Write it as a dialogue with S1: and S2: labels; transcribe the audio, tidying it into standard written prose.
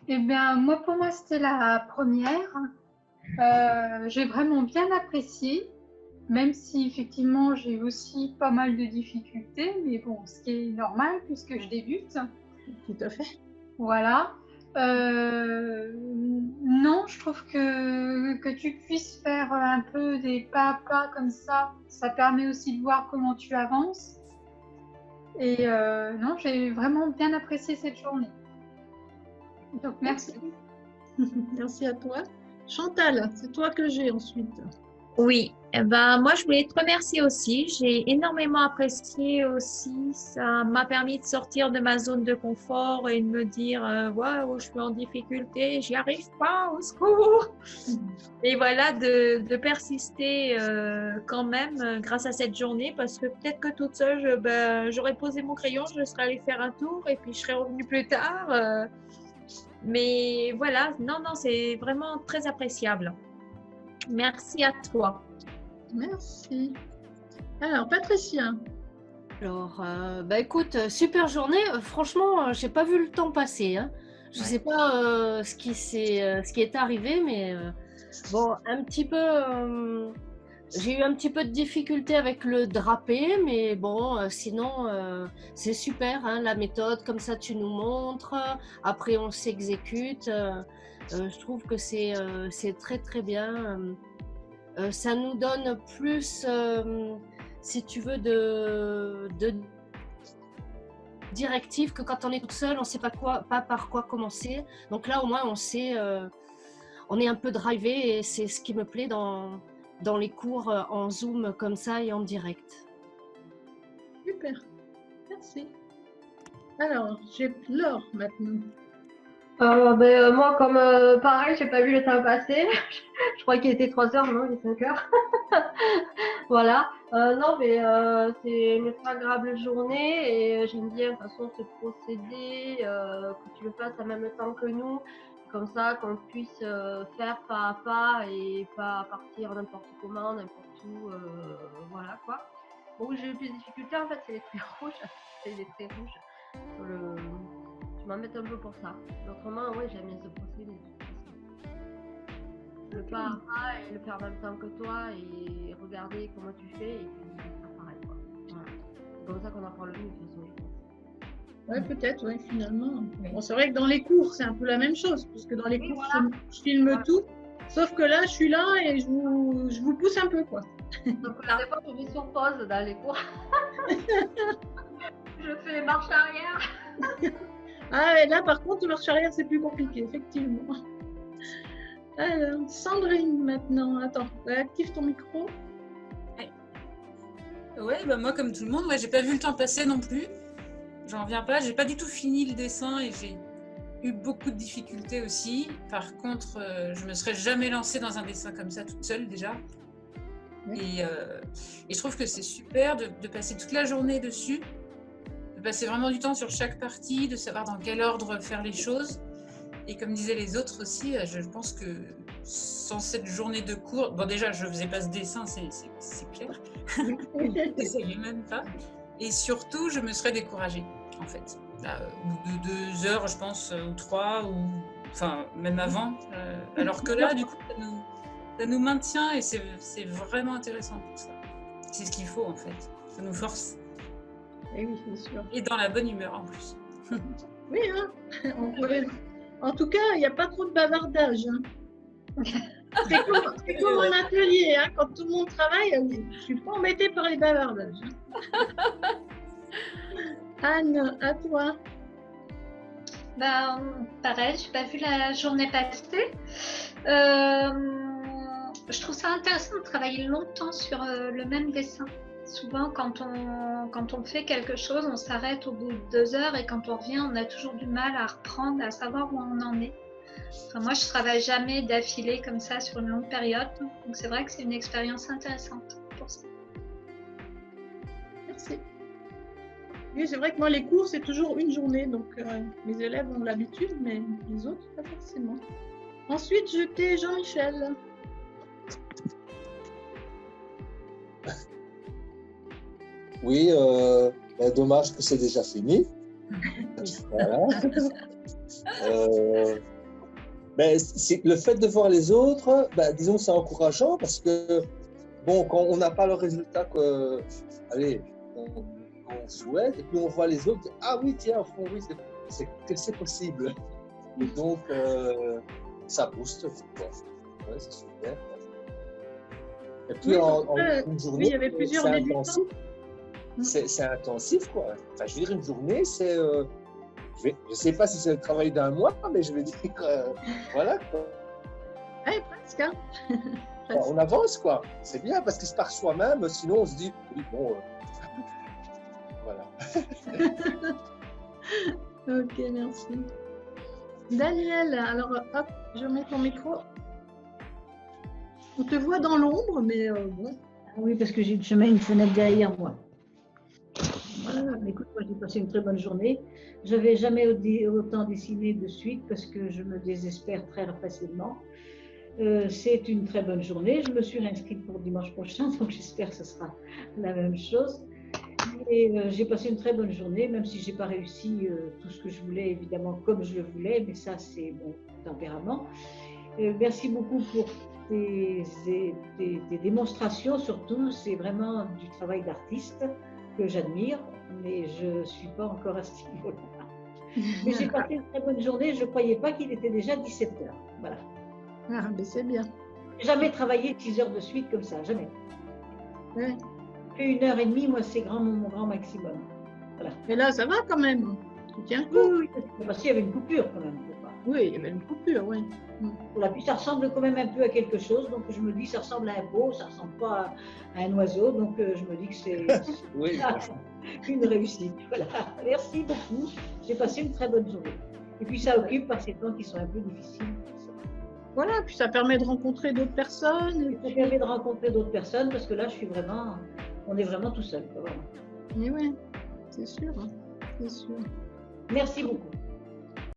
S1: Eh bien, moi, pour moi, c'était la première. J'ai vraiment bien apprécié, même si effectivement j'ai aussi pas mal de difficultés, mais bon, ce qui est normal puisque je débute.
S2: Tout à fait.
S1: Voilà. Non, je trouve que tu puisses faire un peu des pas à pas comme ça permet aussi de voir comment tu avances. Et non, j'ai vraiment bien apprécié cette journée. Donc, merci.
S2: Merci à toi. Chantal, c'est toi que j'ai ensuite.
S3: Oui, eh ben, moi je voulais te remercier aussi. J'ai énormément apprécié aussi. Ça m'a permis de sortir de ma zone de confort et de me dire waouh, je suis en difficulté, j'y arrive pas, au secours. Et voilà, de persister quand même grâce à cette journée parce que peut-être que toute seule, j'aurais posé mon crayon, je serais allée faire un tour et puis je serais revenue plus tard. Mais voilà, non, non, c'est vraiment très appréciable. Merci à toi.
S2: Merci. Alors, Patricia.
S4: Alors, écoute, super journée. Franchement, j'ai pas vu le temps passer, hein. Je sais pas ce qui est arrivé, mais bon, un petit peu. J'ai eu un petit peu de difficulté avec le drapé, mais bon, sinon, c'est super, hein, la méthode, comme ça tu nous montres, après on s'exécute. Je trouve que c'est très très bien. Ça nous donne plus, si tu veux, de directives que quand on est toute seule, on ne sait pas par quoi commencer. Donc là, au moins, on sait, on est un peu drivé et c'est ce qui me plaît dans les cours en Zoom comme ça et en direct.
S2: Super, merci. Alors, j'ai Laure maintenant.
S5: Moi, comme pareil, j'ai pas vu le temps passer. Je crois qu'il était 3 heures, non, il est 5 heures. Voilà. Non, mais c'est une très agréable journée et j'aime bien de toute façon ce procédé, que tu le fasses en même temps que nous, comme ça qu'on puisse faire pas à pas et pas partir n'importe comment, n'importe où, voilà quoi. Bon, où j'ai eu plus de difficultés en fait, c'est les traits rouges. C'est les traits rouges sur le. Je m'embête un peu pour ça. Mais autrement, oui, j'aime bien ce procédé. Le pas à pas et le faire en même temps que toi et regarder comment tu fais et puis faire pareil quoi. Voilà. C'est comme ça qu'on apprend le mieux de toute façon, je pense.
S2: Ouais, peut-être, ouais, finalement. Bon, c'est vrai que dans les cours, c'est un peu la même chose, puisque dans les cours,
S5: voilà.
S2: je filme tout. Sauf que là, je suis là et je vous pousse un peu, quoi.
S5: Donc la réponse, je mets sur pause dans les cours. Je fais les marches arrière.
S2: Ah, et là, par contre, marche arrière, c'est plus compliqué, effectivement. Alors, Sandrine, maintenant. Attends, active ton micro.
S6: Ouais, moi, comme tout le monde, j'ai pas vu le temps passer non plus. J'en reviens pas. J'ai pas du tout fini le dessin et j'ai eu beaucoup de difficultés aussi. Par contre, je me serais jamais lancée dans un dessin comme ça toute seule déjà. Oui. Et je trouve que c'est super de passer toute la journée dessus, de passer vraiment du temps sur chaque partie, de savoir dans quel ordre faire les choses. Et comme disaient les autres aussi, je pense que sans cette journée de cours, bon déjà je faisais pas ce dessin, c'est clair, je n'essayais même pas. Et surtout, je me serais découragée en fait. Là, au bout de 2 heures, je pense, ou 3, ou enfin même avant. Alors que là, du coup, ça nous maintient et c'est vraiment intéressant pour ça. C'est ce qu'il faut en fait. Ça nous force.
S2: Et oui, c'est sûr.
S6: Et dans la bonne humeur en plus.
S2: Oui, hein. En tout cas, il n'y a pas trop de bavardage. Hein. C'est comme en atelier, hein. Quand tout le monde travaille, je ne suis pas embêtée par les bavardages. Anne, à toi.
S1: Pareil, je n'ai pas vu la journée passer. Je trouve ça intéressant de travailler longtemps sur le même dessin. Souvent, quand on fait quelque chose, on s'arrête au bout de 2 heures et quand on revient, on a toujours du mal à reprendre, à savoir où on en est. Enfin, moi, je ne travaille jamais d'affilée comme ça sur une longue période. Donc, c'est vrai que c'est une expérience intéressante pour ça.
S2: Merci. Oui, c'est vrai que moi, les cours, c'est toujours une journée. Donc, mes élèves ont l'habitude, mais les autres, pas forcément. Ensuite, j'étais Jean-Michel.
S7: Oui, dommage que c'est déjà fini. Voilà. Ben, le fait de voir les autres, ben, disons, c'est encourageant parce que, bon, quand on n'a pas le résultat qu'on souhaite, et puis on voit les autres, ah oui, tiens, au fond, oui, c'est possible. Et donc, ça booste, quoi. Ouais, c'est super. Et puis, une journée,
S2: oui, il y avait plusieurs
S7: c'est
S2: débutants.
S7: intensif. C'est intensif, quoi. Enfin, je veux dire, une journée, c'est... je ne sais pas si c'est le travail d'un mois, mais je vais dire, voilà, quoi.
S2: Ouais, presque, hein.
S7: Enfin, on avance, quoi. C'est bien, parce que c'est par soi-même, sinon on se dit, oui, bon, voilà.
S2: Ok, merci. Daniel, alors hop, je mets ton micro. On te voit dans l'ombre, mais bon.
S8: Oui, parce que je mets une fenêtre derrière moi. Voilà, écoute, moi j'ai passé une très bonne journée. Je n'avais jamais autant dessiné de suite parce que je me désespère très facilement. C'est une très bonne journée. Je me suis inscrite pour dimanche prochain, donc j'espère que ce sera la même chose. Et j'ai passé une très bonne journée, même si je n'ai pas réussi tout ce que je voulais, évidemment, comme je le voulais, mais ça, c'est mon tempérament. Merci beaucoup pour tes démonstrations, surtout. C'est vraiment du travail d'artiste que j'admire, mais je ne suis pas encore à ce niveau-là. Mais j'ai passé une très bonne journée. Je ne croyais pas qu'il était déjà 17 h. Voilà.
S2: Ah, mais c'est bien.
S8: Jamais travaillé 6 heures de suite comme ça, jamais.
S2: Ouais.
S8: 1h30, moi, c'est mon grand maximum. Voilà.
S2: Et là, ça va quand même. Tu tiens le
S8: Oui,
S2: coup.
S8: oui, parce qu'il y avait une coupure quand même.
S2: Oui, il y avait une coupure, oui.
S8: Voilà, puis ça ressemble quand même un peu à quelque chose, donc je me dis ça ressemble à un pot, ça ressemble pas à un oiseau, donc je me dis que c'est
S7: Oui,
S8: une réussite. Voilà, merci beaucoup. J'ai passé une très bonne journée. Et puis ça occupe par ces temps qui sont un peu difficiles.
S2: Voilà, puis ça permet de rencontrer d'autres personnes.
S8: Ça permet de rencontrer d'autres personnes parce que là, on est vraiment tout seul. Voilà.
S2: Et oui, c'est sûr, hein, c'est sûr.
S8: Merci beaucoup.